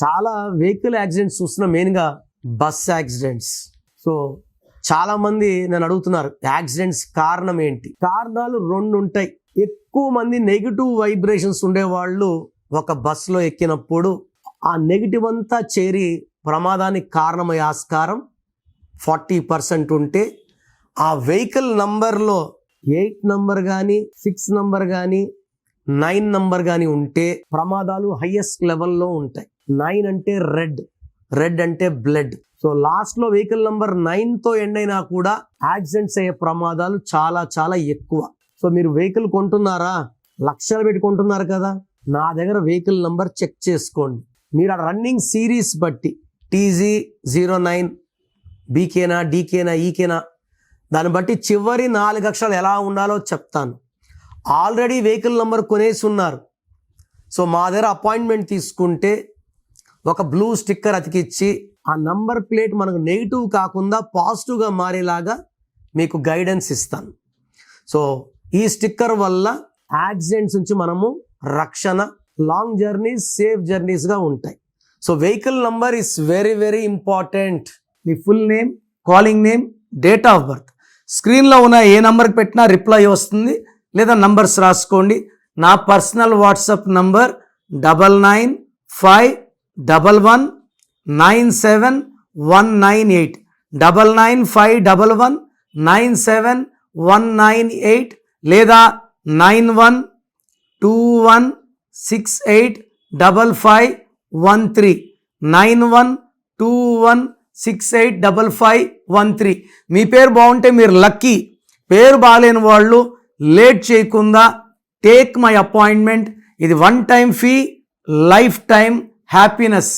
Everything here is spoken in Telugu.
చాలా వెహికల్ యాక్సిడెంట్స్ చూస్తున్నా, మెయిన్గా బస్ యాక్సిడెంట్స్. సో చాలా మంది నన్ను అడుగుతున్నారు యాక్సిడెంట్స్ కారణం ఏంటి. కారణాలు రెండు ఉంటాయి. ఎక్కువ మంది నెగిటివ్ వైబ్రేషన్స్ ఉండేవాళ్ళు ఒక బస్సులో ఎక్కినప్పుడు ఆ నెగిటివ్ అంతా చేరి ప్రమాదానికి కారణమయ్యే ఆస్కారం 40% ఉంటే, ఆ వెహికల్ నంబర్లో 8 నంబర్ కానీ 6 నంబర్ కానీ 9 నంబర్ కానీ ఉంటే ప్రమాదాలు హైయెస్ట్ లెవెల్లో ఉంటాయి. 9 అంటే రెడ్ అంటే బ్లడ్. సో లాస్ట్లో వెహికల్ నంబర్ 9తో ఎండ్ అయినా కూడా యాక్సిడెంట్స్ అయ్యే ప్రమాదాలు చాలా చాలా ఎక్కువ. సో మీరు వెహికల్ కొంటున్నారా, లక్షలు పెట్టి కొంటున్నారు కదా, నా దగ్గర వెహికల్ నంబర్ చెక్ చేసుకోండి. మీరు ఆ రన్నింగ్ సిరీస్ బట్టి TG09 బీకేనా డీకేనా ఈకేనా దాన్ని బట్టి చివరి 4 అక్షరాలు ఎలా ఉండాలో చెప్తాను. ఆల్రెడీ వెహికల్ నంబర్ కొనేసి ఉన్నారు. సో మా దగ్గర అపాయింట్మెంట్ తీసుకుంటే ఒక బ్లూ స్టిక్కర్ అతికిచ్చి ఆ నంబర్ ప్లేట్ మనకు నెగిటివ్ కాకుండా పాజిటివ్గా మారేలాగా మీకు గైడెన్స్ ఇస్తాను. సో ఈ స్టిక్కర్ వల్ల యాక్సిడెంట్స్ నుంచి మనము రక్షణ, లాంగ్ జర్నీస్, సేఫ్ జర్నీస్గా ఉంటాయి. So vehicle number is very very important. Me full name, calling name, date of birth, స్క్రీన్లో ఉన్న ఏ నంబర్కి పెట్టినా రిప్లై వస్తుంది, లేదా నంబర్స్ రాసుకోండి. నా పర్సనల్ వాట్సాప్ నంబర్ 9951197198 9951197198 లేదా 9121685513 9121685513. మీ పేరు బాగుంటే మీరు లక్కీ. పేరు బాగాలేని వాళ్ళు లేట్ చేయకుండా టేక్ మై అపాయింట్మెంట్. ఇది 1 time fee, life time happiness.